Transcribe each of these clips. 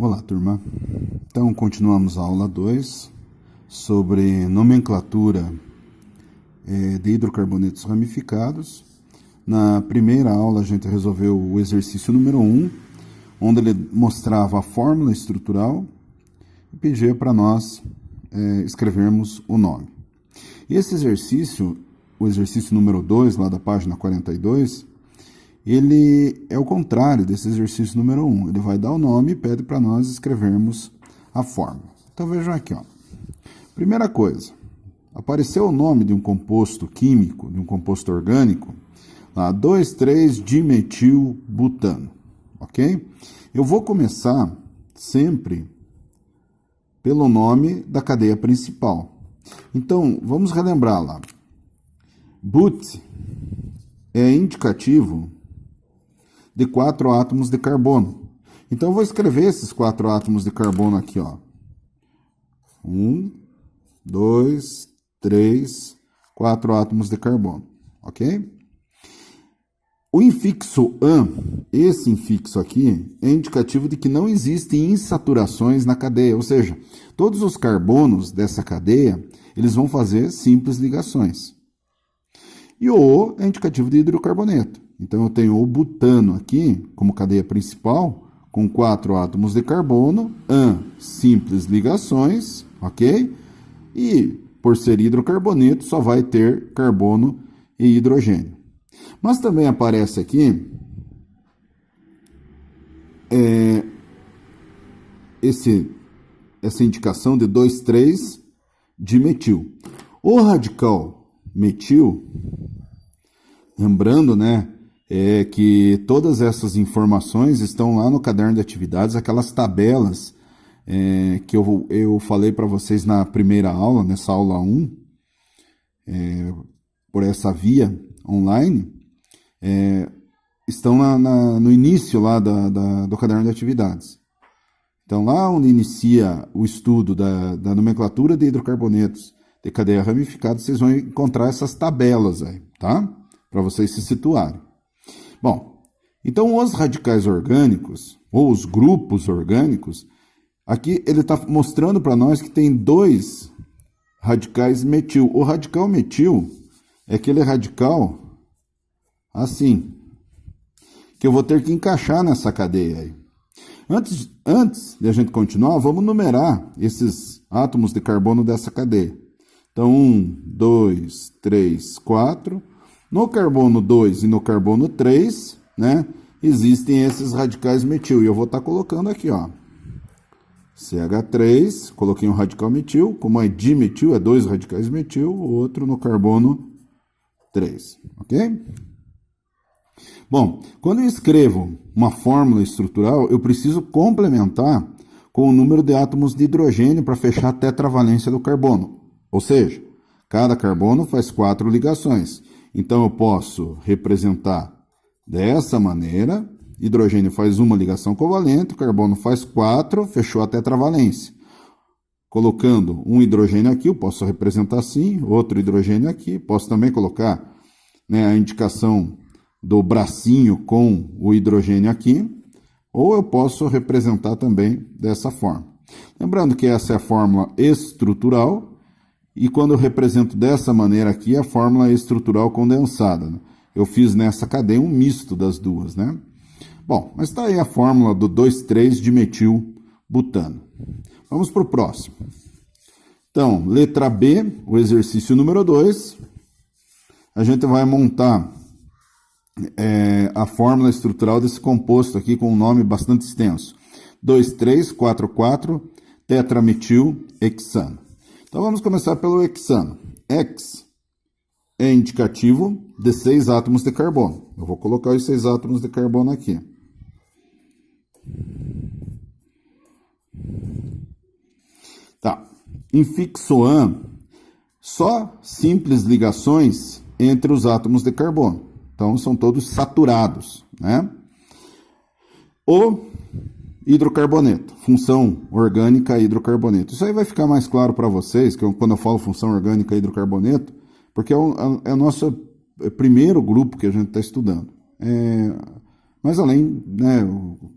Olá, turma. Então, continuamos a aula 2 sobre nomenclatura de hidrocarbonetos ramificados. Na primeira aula, a gente resolveu o exercício número 1, onde ele mostrava a fórmula estrutural e pedia para nós escrevermos o nome. E esse exercício, o exercício número 2, lá da página 42, ele é o contrário desse exercício número 1. Ele vai dar o nome e pede para nós escrevermos a fórmula. Então vejam aqui, ó. Primeira coisa, apareceu o nome de um composto químico, de um composto orgânico, lá 2,3-dimetilbutano, ok? Eu vou começar sempre pelo nome da cadeia principal. Então, vamos relembrar lá. But é indicativo de 4 átomos de carbono. Então, eu vou escrever esses 4 átomos de carbono aqui, ó. 1, 2, 3, 4 átomos de carbono, ok? O infixo AN, esse infixo aqui, é indicativo de que não existem insaturações na cadeia, ou seja, todos os carbonos dessa cadeia, eles vão fazer simples ligações. E o O é indicativo de hidrocarboneto. Então, eu tenho o butano aqui, como cadeia principal, com 4 átomos de carbono, AN, simples ligações, ok? E, por ser hidrocarboneto, só vai ter carbono e hidrogênio. Mas também aparece aqui essa indicação de 2,3-dimetil. O radical metil, lembrando, né, que todas essas informações estão lá no caderno de atividades, aquelas tabelas que eu falei para vocês na primeira aula, nessa aula 1, por essa via online, estão no início lá do caderno de atividades. Então, lá onde inicia o estudo da nomenclatura de hidrocarbonetos de cadeia ramificada, vocês vão encontrar essas tabelas aí, tá? Para vocês se situarem. Bom, então os radicais orgânicos, ou os grupos orgânicos, aqui ele está mostrando para nós que tem 2 radicais metil. O radical metil é aquele radical assim, que eu vou ter que encaixar nessa cadeia aí. Antes de a gente continuar, vamos numerar esses átomos de carbono dessa cadeia. Então, 1, 2, 3, 4. No carbono 2 e no carbono 3, né, existem esses radicais metil. E eu vou estar colocando aqui, ó. CH3, coloquei um radical metil. Como é dimetil, é 2 radicais metil. O outro no carbono 3, ok? Bom, quando eu escrevo uma fórmula estrutural, eu preciso complementar com o número de átomos de hidrogênio para fechar a tetravalência do carbono. Ou seja, cada carbono faz 4 ligações. Então, eu posso representar dessa maneira: hidrogênio faz uma ligação covalente, carbono faz 4, fechou a tetravalência. Colocando um hidrogênio aqui, eu posso representar assim, outro hidrogênio aqui. Posso também colocar, né, a indicação do bracinho com o hidrogênio aqui, ou eu posso representar também dessa forma. Lembrando que essa é a fórmula estrutural, e quando eu represento dessa maneira aqui, a fórmula estrutural condensada, né? Eu fiz nessa cadeia um misto das duas, né? Bom, mas está aí a fórmula do 2,3-dimetilbutano. Vamos para o próximo. Então, letra B, o exercício número 2, a gente vai montar a fórmula estrutural desse composto aqui com um nome bastante extenso. 2,3,4,4 tetrametilhexano. Então vamos começar pelo hexano. Hex é indicativo de 6 átomos de carbono. Eu vou colocar os 6 átomos de carbono aqui. Tá. Infixo AN, só simples ligações entre os átomos de carbono. Então, são todos saturados, né? O hidrocarboneto, função orgânica hidrocarboneto. Isso aí vai ficar mais claro para vocês, quando eu falo função orgânica hidrocarboneto, porque é o nosso primeiro grupo que a gente está estudando. Mas além, né,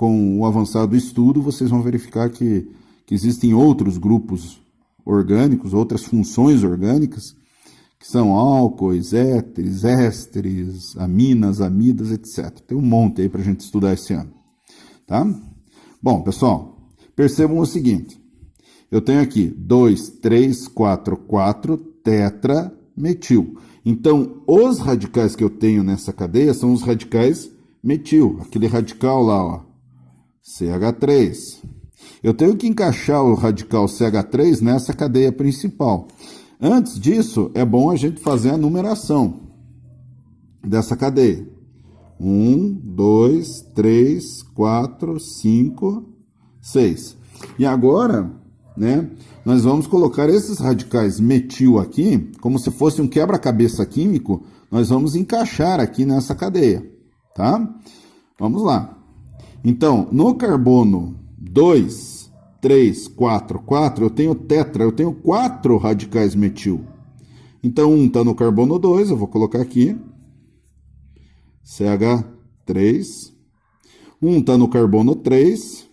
com o avançado do estudo, vocês vão verificar que existem outros grupos orgânicos, outras funções orgânicas, que são álcoois, éteres, ésteres, aminas, amidas, etc. Tem um monte aí para a gente estudar esse ano. Tá? Bom, pessoal, percebam o seguinte. Eu tenho aqui 2, 3, 4, 4 tetrametil. Então, os radicais que eu tenho nessa cadeia são os radicais metil. Aquele radical lá, ó, CH3. Eu tenho que encaixar o radical CH3 nessa cadeia principal. Antes disso, é bom a gente fazer a numeração dessa cadeia. 1, 2, 3, 4, 5, 6. E agora, né, nós vamos colocar esses radicais metil aqui, como se fosse um quebra-cabeça químico, nós vamos encaixar aqui nessa cadeia, tá? Vamos lá. Então, no carbono 2, 3, 4, 4, eu tenho tetra, eu tenho 4 radicais metil. Então, um está no carbono 2, eu vou colocar aqui, CH3. Um está no carbono 3,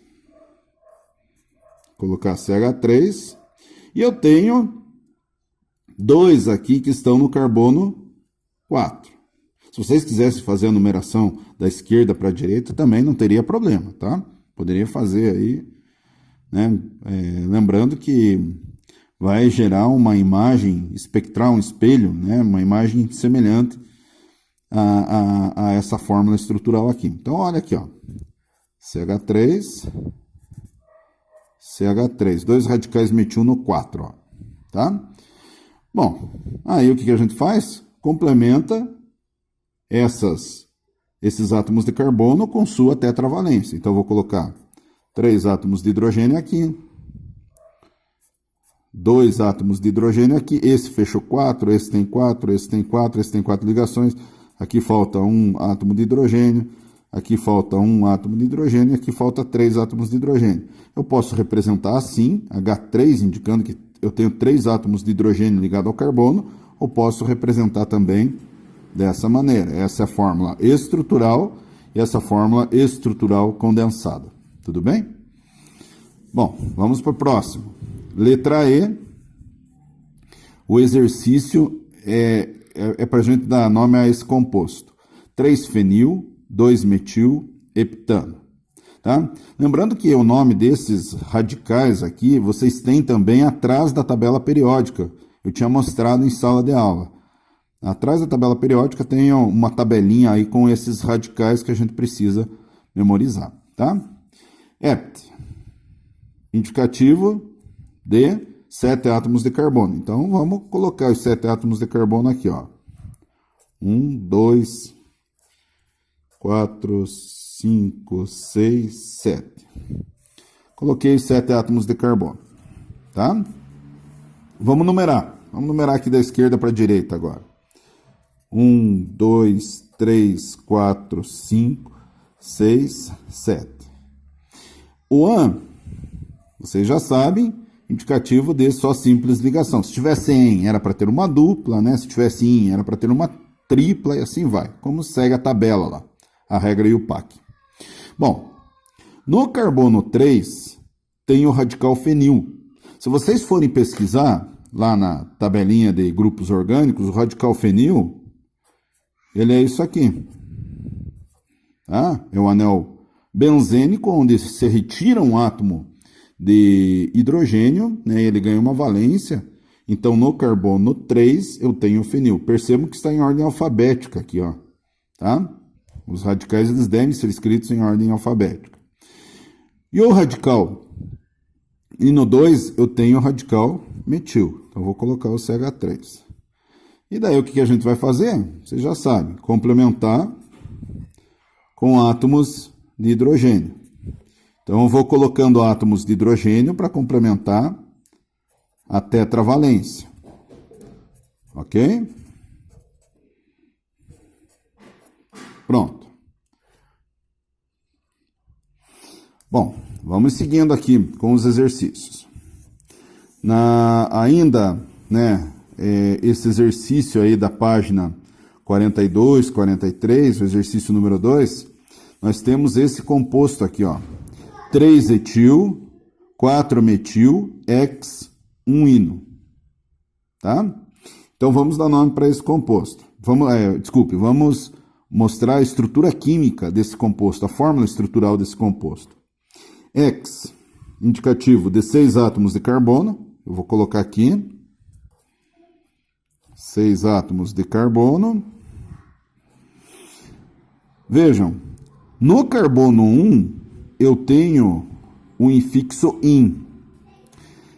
vou colocar CH3. E eu tenho 2 aqui que estão no carbono 4. Se vocês quisessem fazer a numeração da esquerda para a direita, também não teria problema, tá? Poderia fazer aí, né? Lembrando que vai gerar uma imagem espectral, um espelho, né? Uma imagem semelhante a essa fórmula estrutural aqui. Então, olha aqui, ó. CH3, CH3, 2 radicais metil no 4, ó, tá? Bom, aí o que a gente faz? Complementa esses átomos de carbono com sua tetravalência. Então, eu vou colocar 3 átomos de hidrogênio aqui, 2 átomos de hidrogênio aqui, esse fechou 4, esse tem 4, esse tem 4, esse tem 4 ligações, aqui falta um átomo de hidrogênio, aqui falta um átomo de hidrogênio, aqui falta 3 átomos de hidrogênio. Eu posso representar assim, H3, indicando que eu tenho 3 átomos de hidrogênio ligados ao carbono, ou posso representar também dessa maneira. Essa é a fórmula estrutural e essa fórmula estrutural condensada. Tudo bem? Bom, vamos para o próximo. Letra E. O exercício é para a gente dar nome a esse composto. 3-fenil, 2-metil, heptano. Tá? Lembrando que o nome desses radicais aqui, vocês têm também atrás da tabela periódica. Eu tinha mostrado em sala de aula. Atrás da tabela periódica tem uma tabelinha aí com esses radicais que a gente precisa memorizar, tá? Hept, indicativo de 7 átomos de carbono. Então, vamos colocar os 7 átomos de carbono aqui, ó. 1, 2, 4, 5, 6, 7. Coloquei os 7 átomos de carbono, tá? Vamos numerar. Vamos numerar aqui da esquerda para a direita agora. 1, 2, 3, 4, 5, 6, 7. O AN, vocês já sabem, indicativo de só simples ligação. Se tivesse EN, era para ter uma dupla, né? Se tivesse IN, era para ter uma tripla e assim vai. Como segue a tabela lá, a regra e o PAC. Bom, no carbono 3 tem o radical fenil. Se vocês forem pesquisar lá na tabelinha de grupos orgânicos, o radical fenil, ele é isso aqui. Tá? É o anel benzênico, onde se retira um átomo de hidrogênio, né? Ele ganha uma valência. Então, no carbono 3, eu tenho o fenil. Percebam que está em ordem alfabética aqui, ó. Tá? Os radicais eles devem ser escritos em ordem alfabética. E o radical? E no 2, eu tenho o radical metil. Então, eu vou colocar o CH3. E daí o que a gente vai fazer? Vocês já sabem, complementar com átomos de hidrogênio. Então eu vou colocando átomos de hidrogênio para complementar a tetravalência. Ok? Pronto. Bom, vamos seguindo aqui com os exercícios. Ainda, né, esse exercício aí da página 42, 43, o exercício número 2, nós temos esse composto aqui, ó, 3-etil, 4-metil, X, 1-ino, tá? Então, vamos dar nome para esse composto. Vamos mostrar a estrutura química desse composto, a fórmula estrutural desse composto. X, indicativo de 6 átomos de carbono, eu vou colocar aqui, 6 átomos de carbono. Vejam, no carbono 1, eu tenho um infixo in.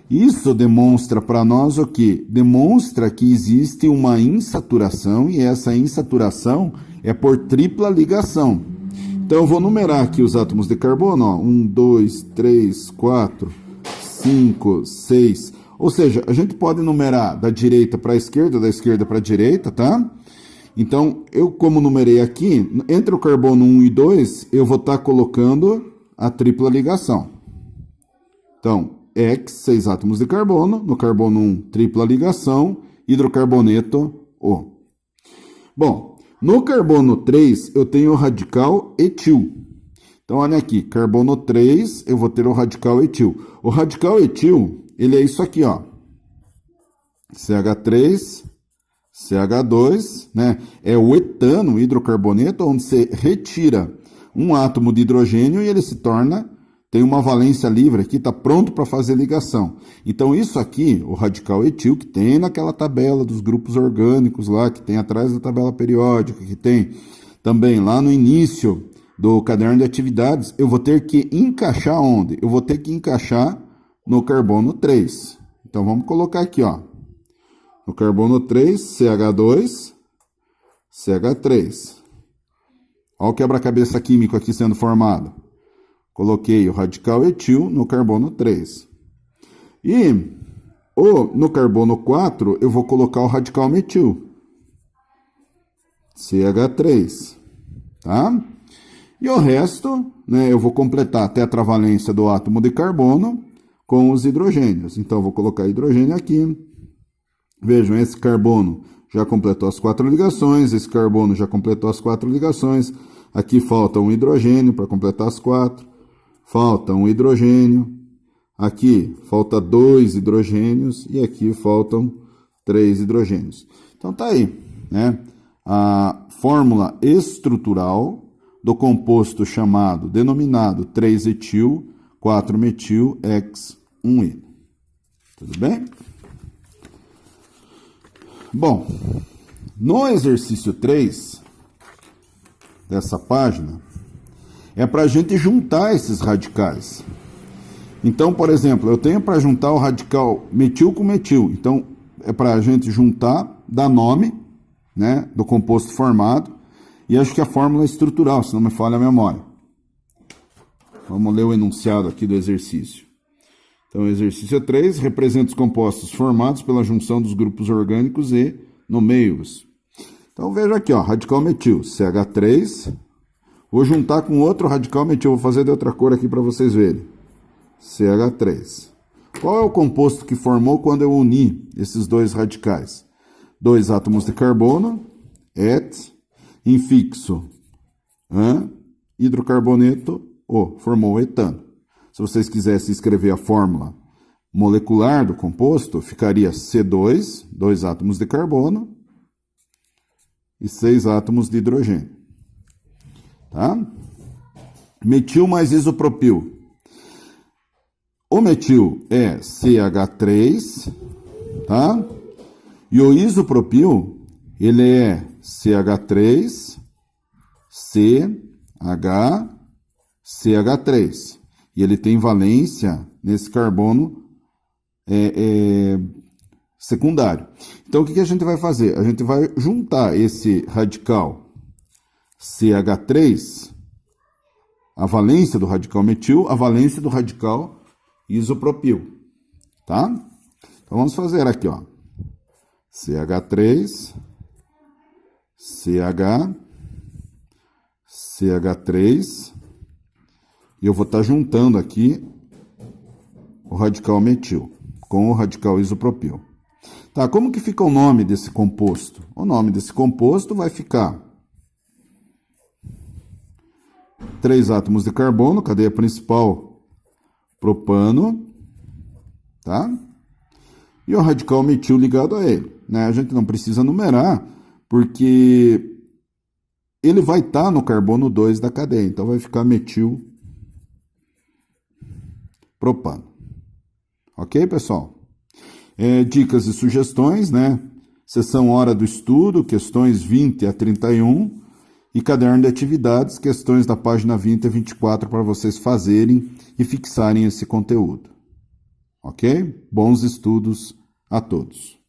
Isso demonstra para nós o quê? Demonstra que existe uma insaturação, e essa insaturação é por tripla ligação. Então, eu vou numerar aqui os átomos de carbono, ó, 1, 2, 3, 4, 5, 6. Ou seja, a gente pode numerar da direita para a esquerda, da esquerda para a direita, tá? Então, eu como numerei aqui, entre o carbono 1 e 2, eu vou estar colocando a tripla ligação. Então, X, 6 átomos de carbono, no carbono 1, tripla ligação, hidrocarboneto O. Bom, no carbono 3, eu tenho o radical etil. Então, olha aqui, carbono 3, eu vou ter o radical etil. O radical etil, ele é isso aqui, ó. CH3, CH2, né? É o etano, o hidrocarboneto, onde você retira um átomo de hidrogênio e ele se torna, tem uma valência livre aqui, está pronto para fazer ligação. Então, isso aqui, o radical etil, que tem naquela tabela dos grupos orgânicos lá, que tem atrás da tabela periódica, que tem também lá no início do caderno de atividades, eu vou ter que encaixar onde? Eu vou ter que encaixar no carbono 3. Então, vamos colocar aqui, ó. No carbono 3, CH2, CH3. Olha o quebra-cabeça químico aqui sendo formado. Coloquei o radical etil no carbono 3. E no carbono 4, eu vou colocar o radical metil. CH3. Tá? E o resto, né, eu vou completar a tetravalência do átomo de carbono com os hidrogênios. Então, eu vou colocar hidrogênio aqui. Vejam, esse carbono já completou as 4 ligações, esse carbono já completou as 4 ligações. Aqui falta um hidrogênio para completar as 4. Falta um hidrogênio. Aqui falta 2 hidrogênios e aqui faltam 3 hidrogênios. Então, tá aí, né? A fórmula estrutural do composto denominado 3-etil, 4-metil, X, 1-ino. Tudo bem? Bom, no exercício 3 dessa página, é para a gente juntar esses radicais. Então, por exemplo, eu tenho para juntar o radical metil com metil. Então, é para a gente juntar, dar nome, né, do composto formado, e acho que a fórmula é estrutural, se não me falha a memória. Vamos ler o enunciado aqui do exercício. Então, o exercício 3 representa os compostos formados pela junção dos grupos orgânicos e nomeie-os. Então, veja aqui, ó, radical metil, CH3. Vou juntar com outro radical metil, vou fazer de outra cor aqui para vocês verem. CH3. Qual é o composto que formou quando eu uni esses dois radicais? 2 átomos de carbono, et, infixo, hidrocarboneto, O, formou o etano. Se vocês quisessem escrever a fórmula molecular do composto, ficaria C2, 2 átomos de carbono e 6 átomos de hidrogênio. Tá? Metil mais isopropil. O metil é CH3, tá? E o isopropil, ele é CH3, CH3. E ele tem valência nesse carbono secundário. Então, o que a gente vai fazer? A gente vai juntar esse radical CH3, a valência do radical metil, a valência do radical isopropil. Tá? Então, vamos fazer aqui, ó. CH3, CH3, e eu vou estar juntando aqui o radical metil com o radical isopropil. Tá, como que fica o nome desse composto? O nome desse composto vai ficar 3 átomos de carbono, cadeia principal, propano, tá? E o radical metil ligado a ele, né? A gente não precisa numerar, porque ele vai estar no carbono 2 da cadeia, então vai ficar metil propano. Ok, pessoal? Dicas e sugestões, né? Seção Hora do Estudo, questões 20 a 31, e caderno de atividades, questões da página 20 a 24 para vocês fazerem e fixarem esse conteúdo. Ok? Bons estudos a todos.